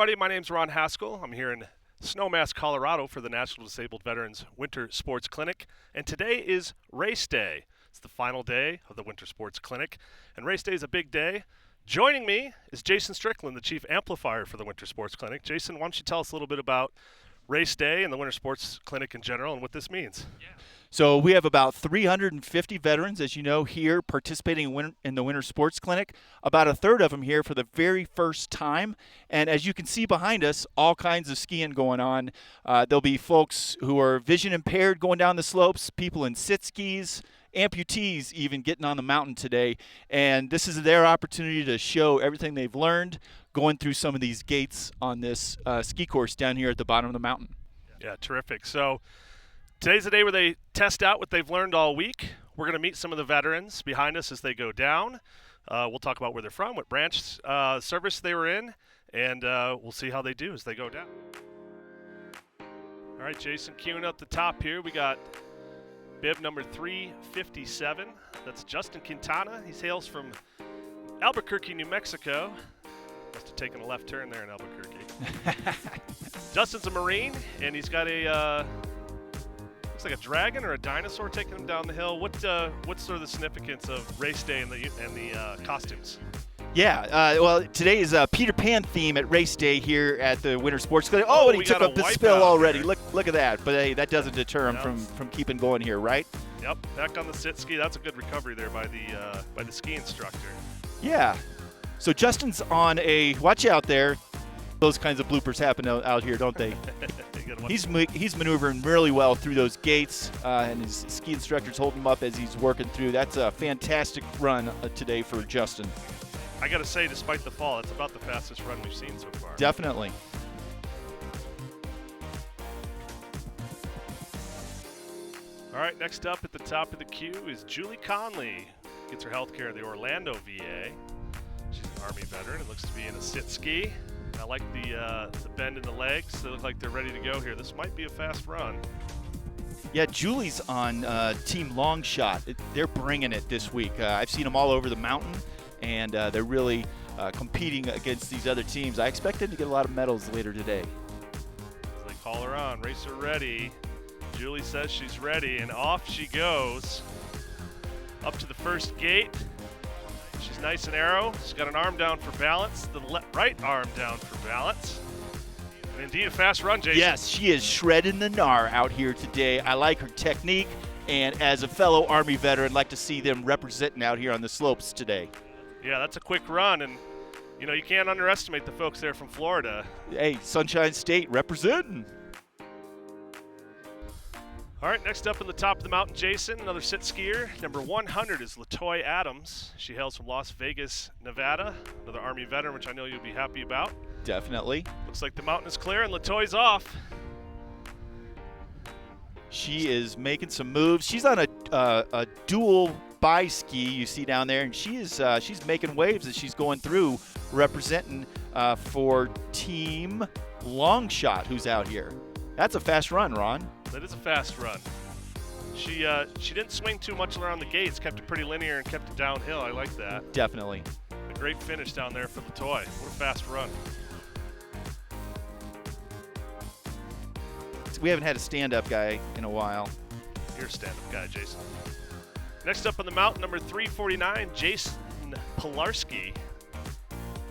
everybody. My name's Ron Haskell. I'm here in Snowmass, Colorado for the National Disabled Veterans Winter Sports Clinic. And today is race day. It's the final day of the Winter Sports Clinic. And race day is a big day. Joining me is Jason Strickland, the Chief Amplifier for the Winter Sports Clinic. Jason, why don't you tell us a little bit about race day and the Winter Sports Clinic in general and what this means? Yeah. So we have about 350 veterans, as you know, here participating in the Winter Sports Clinic. About a third of them here for the very first time. And as you can see behind us, all kinds of skiing going on. There'll be folks who are vision impaired going down the slopes, people in sit skis, amputees even getting on the mountain today. And this is their opportunity to show everything they've learned going through some of these gates on this ski course down here at the bottom of the mountain. Yeah, terrific. So today's the day where they test out what they've learned all week. We're going to meet some of the veterans behind us as they go down. We'll talk about where they're from, what branch service they were in, and we'll see how they do as they go down. All right, Jason, queuing up the top here. We got bib number 357. That's Justin Kintana. He hails from Albuquerque, New Mexico. Must have taken a left turn there in Albuquerque. Justin's a Marine, and he's got a looks like a dragon or a dinosaur taking him down the hill. What's sort of the significance of race day and the costumes? Yeah, well, today is a Peter Pan theme at race day here at the Winter Sports Clinic. Oh, and he took up the spill already. Here. Look at that. But hey, that doesn't deter him from keeping going here, right? Yep, back on the sit ski. That's a good recovery there by the ski instructor. Yeah. So Justin's on a watch out there. Those kinds of bloopers happen out here, don't they? He's maneuvering really well through those gates, and his ski instructor's holding him up as he's working through. That's a fantastic run today for Justin. I got to say, despite the fall, it's about the fastest run we've seen so far. Definitely. All right, next up at the top of the queue is Julie Conley. Gets her health care at the Orlando VA. She's an Army veteran. It looks to be in a sit ski. I like the bend in the legs. They look like they're ready to go here. This might be a fast run. Yeah, Julie's on Team Longshot. They're bringing it this week. I've seen them all over the mountain, and they're really competing against these other teams. I expect them to get a lot of medals later today. As they call her on, racer ready. Julie says she's ready, and off she goes. Up to the first gate. She's nice and arrow. She's got an arm down for balance, the right arm down for balance. And indeed, a fast run, Jason. Yes, she is shredding the gnar out here today. I like her technique, and as a fellow Army veteran, I'd like to see them representing out here on the slopes today. Yeah, that's a quick run, and you know you can't underestimate the folks there from Florida. Hey, Sunshine State representing. All right, next up in the top of the mountain, Jason, another sit skier. Number 100 is LaToy Adams. She hails from Las Vegas, Nevada. Another Army veteran, which I know you'll be happy about. Definitely. Looks like the mountain is clear and LaToy's off. She is making some moves. She's on a dual bi-ski you see down there, and she's making waves as she's going through, representing for Team Longshot, who's out here. That's a fast run, Ron. That is a fast run. She didn't swing too much around the gates, kept it pretty linear and kept it downhill. I like that. Definitely. A great finish down there for LaToy. What a fast run. We haven't had a stand-up guy in a while. You're a stand-up guy, Jason. Next up on the mountain, number 349, Jason Polarski.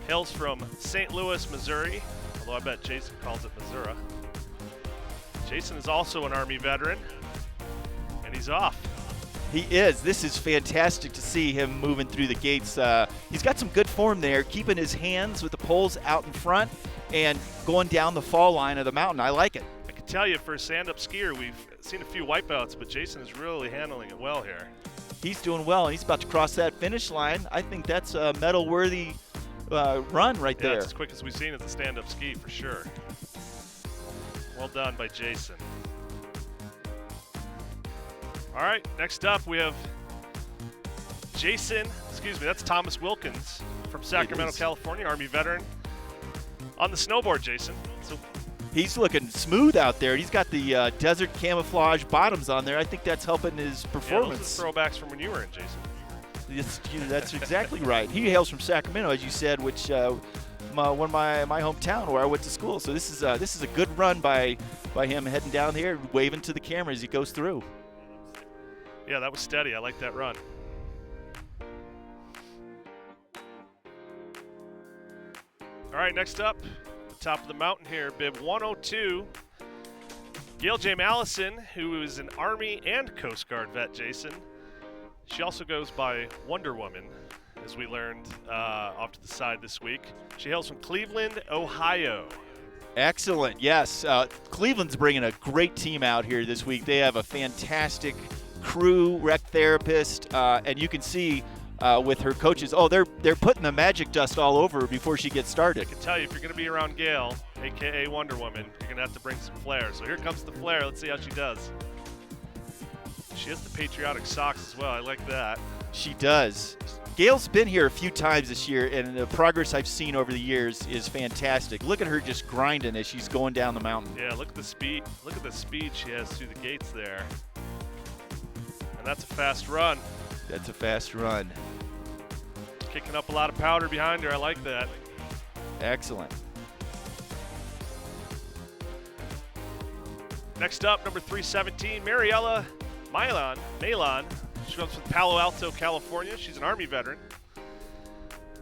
Hails from St. Louis, Missouri, although I bet Jason calls it Missouri. Jason is also an Army veteran, and he's off. He is. This is fantastic to see him moving through the gates. He's got some good form there, keeping his hands with the poles out in front and going down the fall line of the mountain. I like it. I can tell you, for a stand-up skier, we've seen a few wipeouts, but Jason is really handling it well here. He's doing well, and he's about to cross that finish line. I think that's a medal-worthy run right there. Yeah, it's as quick as we've seen as a stand-up ski, for sure. Well done by Jason. All right, next up we have that's Thomas Wilkins from Sacramento, California, Army veteran. On the snowboard, Jason. So he's looking smooth out there. He's got the desert camouflage bottoms on there. I think that's helping his performance. Yeah, those are throwbacks from when you were in, Jason. That's exactly right. He hails from Sacramento, as you said, which one of my hometown where I went to school. So this is a good run by him heading down here, waving to the camera as he goes through. Yeah, that was steady. I like that run. All right, next up, the top of the mountain here, bib 102. Gail Allison, who is an Army and Coast Guard vet, Jason. She also goes by Wonder Woman, as we learned off to the side this week. She hails from Cleveland, Ohio. Excellent, yes. Cleveland's bringing a great team out here this week. They have a fantastic crew, rec therapist, and you can see with her coaches, they're putting the magic dust all over her before she gets started. I can tell you, if you're going to be around Gail, a.k.a. Wonder Woman, you're going to have to bring some flair. So here comes the flair. Let's see how she does. She has the patriotic socks as well. I like that. She does. Gail's been here a few times this year, and the progress I've seen over the years is fantastic. Look at her just grinding as she's going down the mountain. Yeah, look at the speed. Look at the speed she has through the gates there. And that's a fast run. That's a fast run. Kicking up a lot of powder behind her. I like that. Excellent. Next up, number 317, Mariela Milano. She comes from Palo Alto, California. She's an Army veteran.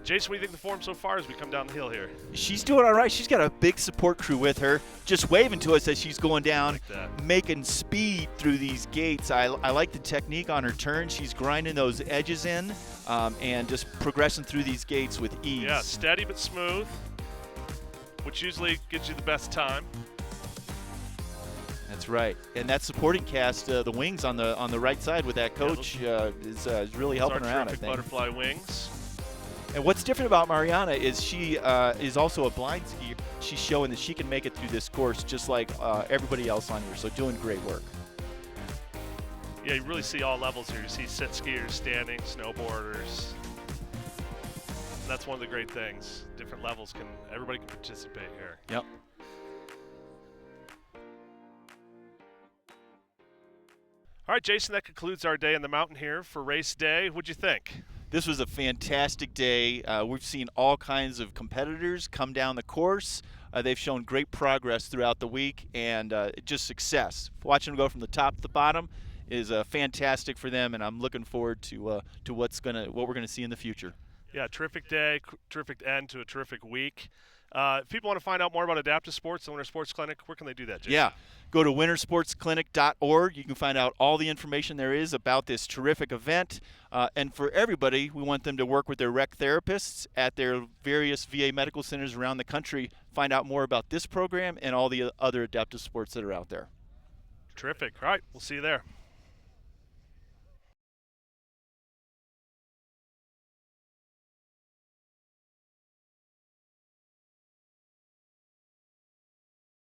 Jason, what do you think of the form so far as we come down the hill here? She's doing all right. She's got a big support crew with her, just waving to us as she's going down, like making speed through these gates. I like the technique on her turn. She's grinding those edges in and just progressing through these gates with ease. Yeah, steady but smooth, which usually gives you the best time. That's right, and that supporting cast, the wings on the right side with that coach is really helping her out, I think. Butterfly wings. And what's different about Mariana is she is also a blind skier. She's showing that she can make it through this course just like everybody else on here, so doing great work. Yeah, you really see all levels here. You see sit skiers, standing, snowboarders. And that's one of the great things. Different levels everybody can participate here. Yep. All right, Jason, that concludes our day on the mountain here for race day. What'd you think? This was a fantastic day. We've seen all kinds of competitors come down the course. They've shown great progress throughout the week and just success. Watching them go from the top to the bottom is fantastic for them, and I'm looking forward to what we're gonna see in the future. Yeah, terrific day, terrific end to a terrific week. If people want to find out more about adaptive sports, the Winter Sports Clinic, where can they do that, Jason? Yeah, go to wintersportsclinic.org. You can find out all the information there is about this terrific event. And for everybody, we want them to work with their rec therapists at their various VA medical centers around the country, find out more about this program and all the other adaptive sports that are out there. Terrific. All right, we'll see you there.